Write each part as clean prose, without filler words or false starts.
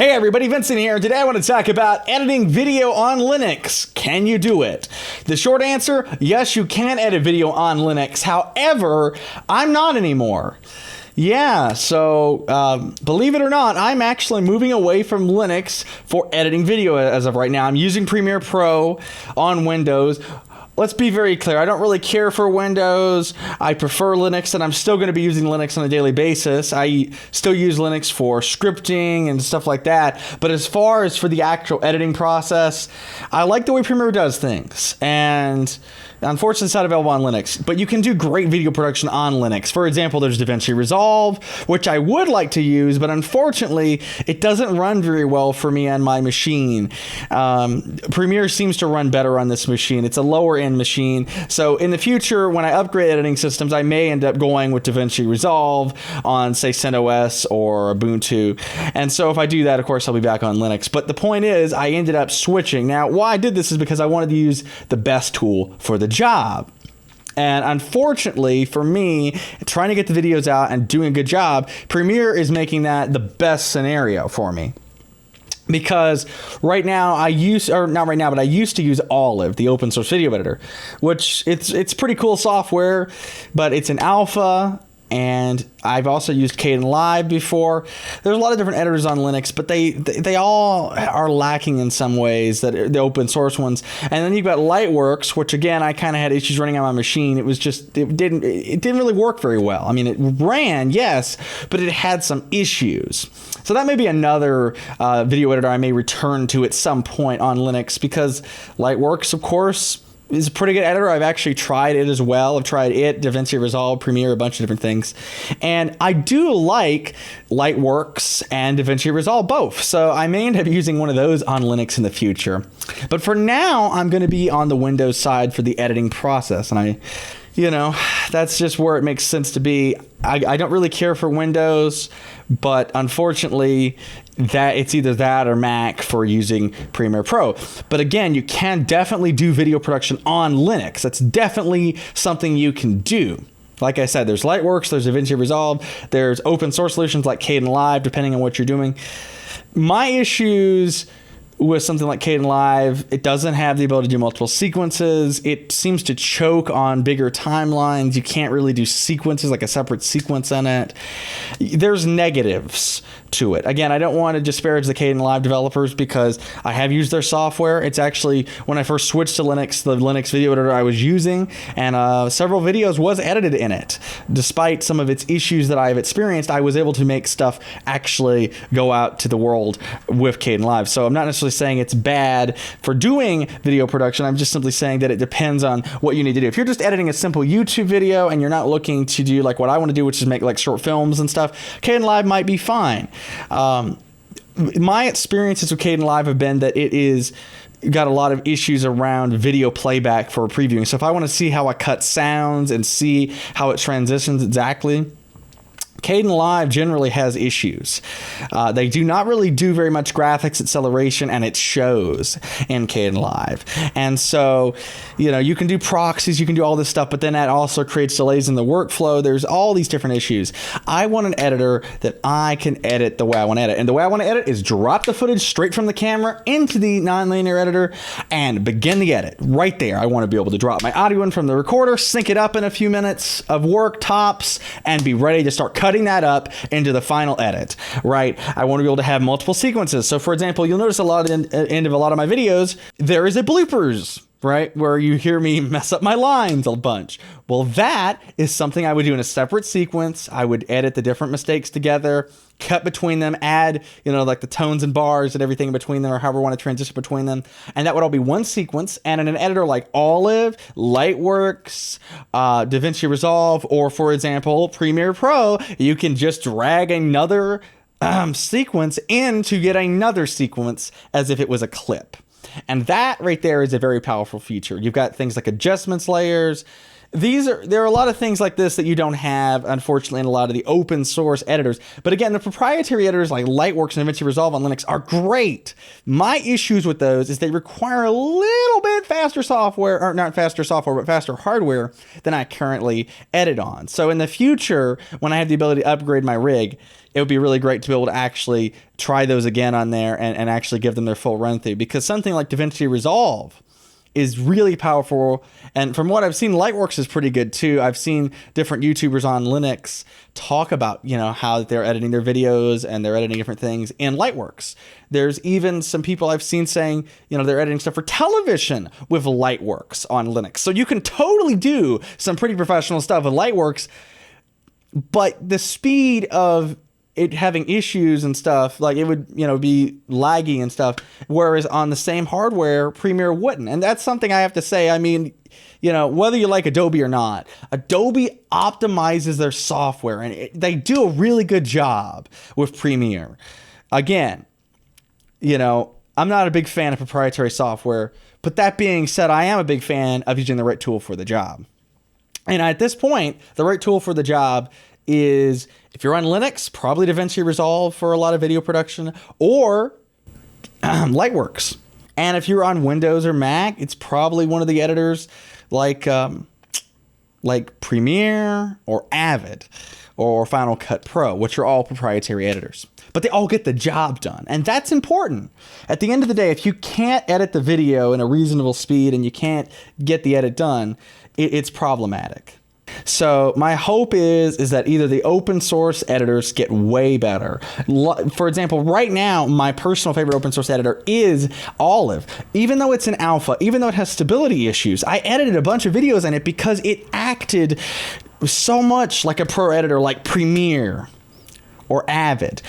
Hey everybody, Vincent here. Today I want to talk about editing video on Linux. Can you do it? The short answer, yes, you can edit video on Linux. However, I'm not anymore. Yeah, so believe it or not, I'm actually moving away from Linux for editing video as of right now. I'm using Premiere Pro on Windows. Let's be very clear. I don't really care for Windows. I prefer Linux, and I'm still going to be using Linux on a daily basis. I still use Linux for scripting and stuff like that. But as far as for the actual editing process, I like the way Premiere does things. And unfortunately, it's not available on Linux. But you can do great video production on Linux. For example, there's DaVinci Resolve, which I would like to use, but unfortunately, it doesn't run very well for me on my machine. Premiere seems to run better on this machine. It's a lower end machine. So in the future, when I upgrade editing systems, I may end up going with DaVinci Resolve on, say, CentOS or Ubuntu. And so if I do that, of course, I'll be back on Linux. But the point is, I ended up switching. Now, why I did this is because I wanted to use the best tool for the job. And unfortunately for me, trying to get the videos out and doing a good job, Premiere is making that the best scenario for me. Because right now I used to use Olive, the open source video editor, which it's pretty cool software, but it's an alpha. And I've also used Kdenlive before. There's a lot of different editors on Linux, but they all are lacking in some ways, that the open source ones. And then you've got Lightworks, which again I kind of had issues running on my machine. It didn't really work very well. I mean, it ran, yes, but it had some issues. So that may be another video editor I may return to at some point on Linux, because Lightworks, of course, is a pretty good editor. I've actually tried it as well. I've tried it, DaVinci Resolve, Premiere, a bunch of different things. And I do like Lightworks and DaVinci Resolve both. So I may end up using one of those on Linux in the future. But for now, I'm going to be on the Windows side for the editing process. And that's just where it makes sense to be. I don't really care for Windows, but unfortunately, that it's either that or Mac for using Premiere Pro. But again, you can definitely do video production on Linux. That's definitely something you can do. Like I said, there's Lightworks, there's DaVinci Resolve, there's open source solutions like Kdenlive, depending on what you're doing. My issues with something like Kdenlive, it doesn't have the ability to do multiple sequences. It seems to choke on bigger timelines. You can't really do sequences, like a separate sequence in it. There's negatives to it. Again, I don't want to disparage the Kdenlive developers, because I have used their software. It's actually, when I first switched to Linux, the Linux video editor I was using, and several videos was edited in it. Despite some of its issues that I've experienced, I was able to make stuff actually go out to the world with Kdenlive. So I'm not necessarily saying it's bad for doing video production. I'm just simply saying that it depends on what you need to do. If you're just editing a simple YouTube video and you're not looking to do like what I want to do, which is make like short films and stuff, Kdenlive might be fine. My experiences with Kdenlive have been that it is got a lot of issues around video playback for previewing. So if I want to see how I cut sounds and see how it transitions exactly, Kdenlive generally has issues. They do not really do very much graphics acceleration, and it shows in Kdenlive. And so, you can do proxies, you can do all this stuff, but then that also creates delays in the workflow. There's all these different issues. I want an editor that I can edit the way I want to edit. And the way I want to edit is drop the footage straight from the camera into the nonlinear editor and begin the edit. Right there, I want to be able to drop my audio in from the recorder, sync it up in a few minutes of work tops, and be ready to start cutting that up into the final edit, right? I want to be able to have multiple sequences. So for example, you'll notice a lot at the end of a lot of my videos, there is a bloopers, right? Where you hear me mess up my lines a bunch. Well, that is something I would do in a separate sequence. I would edit the different mistakes together, cut between them, add, like the tones and bars and everything in between them, or however I want to transition between them. And that would all be one sequence. And in an editor like Olive, Lightworks, DaVinci Resolve, or for example, Premiere Pro, you can just drag another sequence in to get another sequence as if it was a clip. And that right there is a very powerful feature. You've got things like adjustments layers. there are a lot of things like this that you don't have, unfortunately, in a lot of the open source editors. But again, the proprietary editors like Lightworks and DaVinci Resolve on Linux are great. My issues with those is they require a little bit faster software, or not faster software, but faster hardware than I currently edit on. So in the future, when I have the ability to upgrade my rig, it would be really great to be able to actually try those again on there and actually give them their full run through, because something like DaVinci Resolve is really powerful. And from what I've seen, Lightworks is pretty good too. I've seen different YouTubers on Linux talk about, how they're editing their videos and they're editing different things in Lightworks. There's even some people I've seen saying, they're editing stuff for television with Lightworks on Linux. So you can totally do some pretty professional stuff with Lightworks, but the speed of it having issues and stuff, like it would, be laggy and stuff, whereas on the same hardware, Premiere wouldn't. And that's something I have to say. I mean, whether you like Adobe or not, Adobe optimizes their software, and they do a really good job with Premiere. Again, I'm not a big fan of proprietary software, but that being said, I am a big fan of using the right tool for the job. And at this point, the right tool for the job is, if you're on Linux, probably DaVinci Resolve for a lot of video production, or Lightworks. And if you're on Windows or Mac, it's probably one of the editors like Premiere or Avid or Final Cut Pro, which are all proprietary editors. But they all get the job done, and that's important. At the end of the day, if you can't edit the video in a reasonable speed and you can't get the edit done, it's problematic. So my hope is that either the open source editors get way better. For example, right now, my personal favorite open source editor is Olive. Even though it's an alpha, even though it has stability issues, I edited a bunch of videos in it because it acted so much like a pro editor like Premiere or Avid.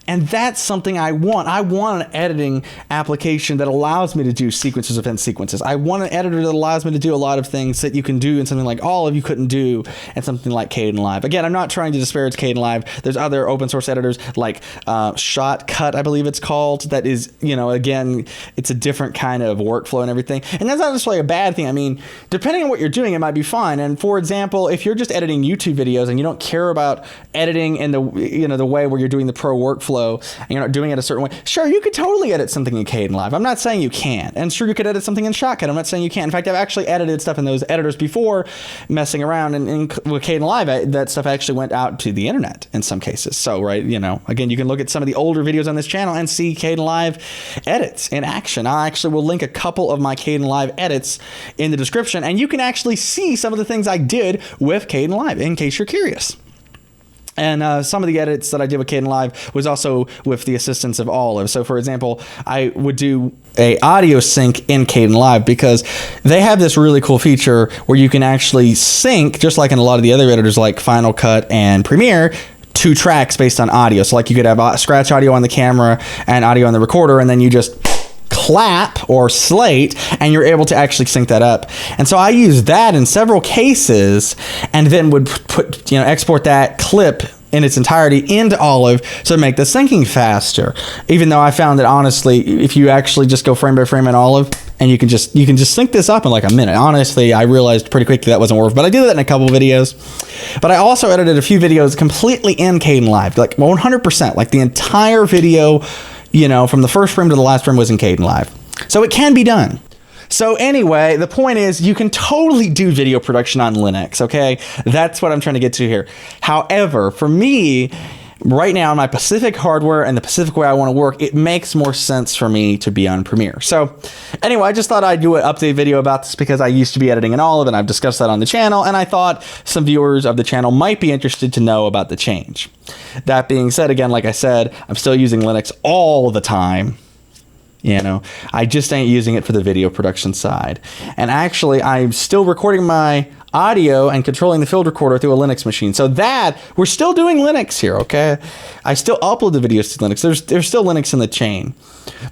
And that's something I want. I want an editing application that allows me to do sequences within sequences. I want an editor that allows me to do a lot of things that you can do in something like Olive you couldn't do in something like Kdenlive. Again, I'm not trying to disparage Kdenlive. There's other open source editors like Shotcut, I believe it's called, that is, again, it's a different kind of workflow and everything. And that's not necessarily a bad thing. I mean, depending on what you're doing, it might be fine. And for example, if you're just editing YouTube videos and you don't care about editing in the way where you're doing the pro workflow, and you're not doing it a certain way, sure, you could totally edit something in Kdenlive. I'm not saying you can't. And sure, you could edit something in Shotcut. I'm not saying you can't. In fact, I've actually edited stuff in those editors before, messing around. And with Kdenlive, that stuff actually went out to the internet in some cases. So, right, again, you can look at some of the older videos on this channel and see Kdenlive edits in action. I actually will link a couple of my Kdenlive edits in the description, and you can actually see some of the things I did with Kdenlive in case you're curious. And some of the edits that I did with Kdenlive was also with the assistance of Olive. So, for example, I would do a audio sync in Kdenlive because they have this really cool feature where you can actually sync, just like in a lot of the other editors like Final Cut and Premiere, 2 tracks based on audio. So, like, you could have scratch audio on the camera and audio on the recorder, and then you just clap or slate, and you're able to actually sync that up. And so I used that in several cases, and then would export that clip in its entirety into Olive to make the syncing faster. Even though I found that, honestly, if you actually just go frame by frame in Olive, and you can just sync this up in like a minute. Honestly, I realized pretty quickly that wasn't worth, but I did that in a couple videos. But I also edited a few videos completely in Kdenlive, like 100%, like the entire video, from the first frame to the last frame was in Kdenlive. So it can be done. So anyway, the point is you can totally do video production on Linux, okay? That's what I'm trying to get to here. However, for me, right now, my Pacific hardware and the Pacific way I want to work, it makes more sense for me to be on Premiere. So anyway, I just thought I'd do an update video about this because I used to be editing in Olive, and I've discussed that on the channel, and I thought some viewers of the channel might be interested to know about the change. That being said, again, like I said, I'm still using Linux all the time. I just ain't using it for the video production side. And actually, I'm still recording my audio and controlling the field recorder through a Linux machine. So that, we're still doing Linux here, okay? I still upload the videos to Linux. There's still Linux in the chain.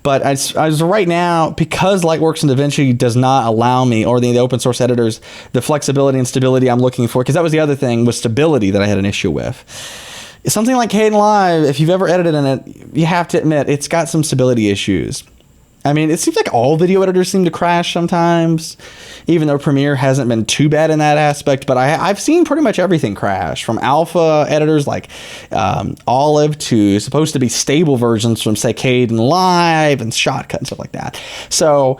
But as right now, because Lightworks and DaVinci does not allow me, or the open source editors, the flexibility and stability I'm looking for, because that was the other thing, was stability that I had an issue with. Something like Kdenlive, if you've ever edited in it, you have to admit, it's got some stability issues. I mean, it seems like all video editors seem to crash sometimes, even though Premiere hasn't been too bad in that aspect. But I've seen pretty much everything crash, from alpha editors like Olive to supposed to be stable versions from, say, Caden Live and Shotcut and stuff like that. So,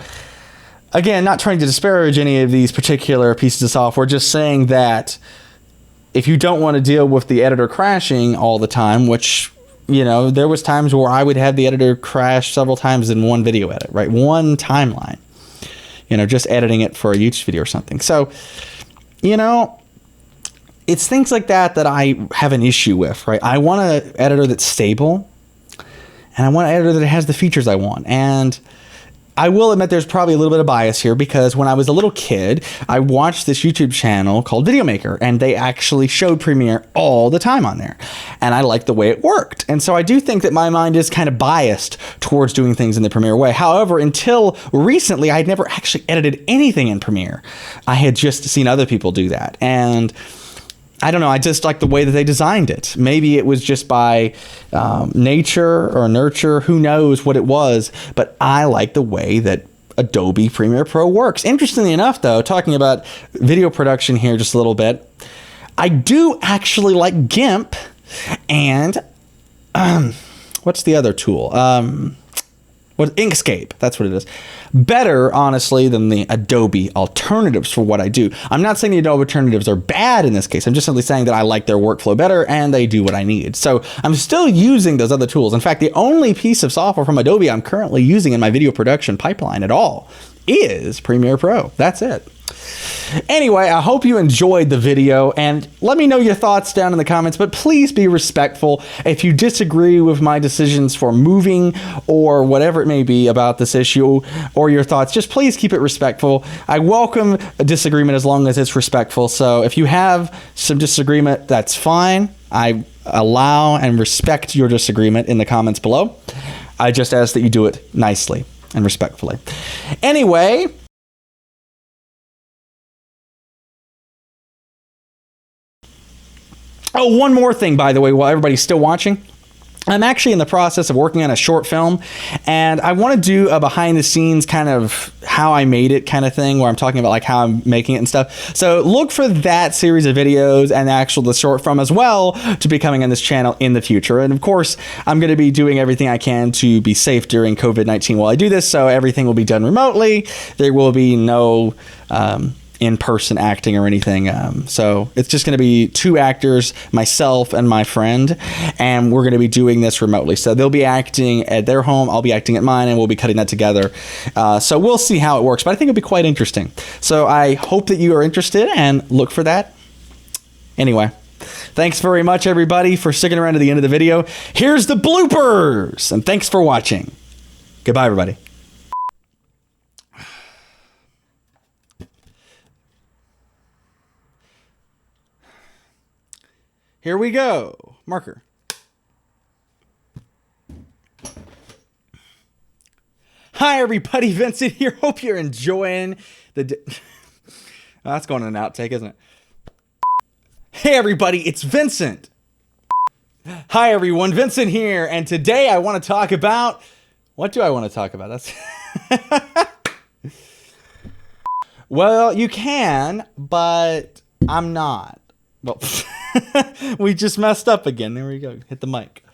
again, not trying to disparage any of these particular pieces of software, just saying that if you don't want to deal with the editor crashing all the time, which... You know, there was times where I would have the editor crash several times in one video edit, right? One timeline, you know, just editing it for a YouTube video or something. So, you know, it's things like that that I have an issue with, right? I want an editor that's stable, and I want an editor that has the features I want. And I will admit there's probably a little bit of bias here, because when I was a little kid, I watched this YouTube channel called Video Maker, and they actually showed Premiere all the time on there. And I liked the way it worked. And so I do think that my mind is kind of biased towards doing things in the Premiere way. However, until recently, I'd never actually edited anything in Premiere. I had just seen other people do that. And I don't know, I just like the way that they designed it. Maybe it was just by nature or nurture, who knows what it was, but I like the way that Adobe Premiere Pro works. Interestingly enough, though, talking about video production here just a little bit, I do actually like GIMP and what's the other tool? Inkscape, that's what it is. Better, honestly, than the Adobe alternatives for what I do. I'm not saying the Adobe alternatives are bad in this case. I'm just simply saying that I like their workflow better and they do what I need. So I'm still using those other tools. In fact, the only piece of software from Adobe I'm currently using in my video production pipeline at all is Premiere Pro. That's it. Anyway, I hope you enjoyed the video, and let me know your thoughts down in the comments, but please be respectful. If you disagree with my decisions for moving or whatever it may be about this issue or your thoughts, just please keep it respectful. I welcome a disagreement as long as it's respectful. So if you have some disagreement, that's fine. I allow and respect your disagreement in the comments below. I just ask that you do it nicely and respectfully. Anyway... Oh, one more thing, by the way, while everybody's still watching. I'm actually in the process of working on a short film, and I want to do a behind the scenes kind of how I made it kind of thing, where I'm talking about like how I'm making it and stuff. So look for that series of videos and the short film as well to be coming on this channel in the future. And of course, I'm going to be doing everything I can to be safe during COVID-19 while I do this. So everything will be done remotely. There will be no in-person acting or anything. So it's just going to be two actors, myself and my friend, and we're going to be doing this remotely. So they'll be acting at their home, I'll be acting at mine, and we'll be cutting that together. So we'll see how it works, but I think it'll be quite interesting. So I hope that you are interested and look for that. Anyway, thanks very much, everybody, for sticking around to the end of the video. Here's the bloopers, and thanks for watching. Goodbye, everybody. Here we go. Marker. Hi, everybody. Vincent here. Hope you're enjoying the... That's going in an outtake, isn't it? Hey, everybody. It's Vincent. Hi, everyone. Vincent here. And today I want to talk about... What do I want to talk about? That's... Well, you can, but I'm not. Well... We just messed up again. There we go. Hit the mic.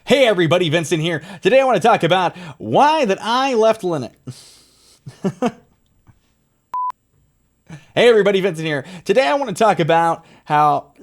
Hey everybody, Vincent here. Today I want to talk about why that I left Linux. Hey everybody, Vincent here. Today I want to talk about how...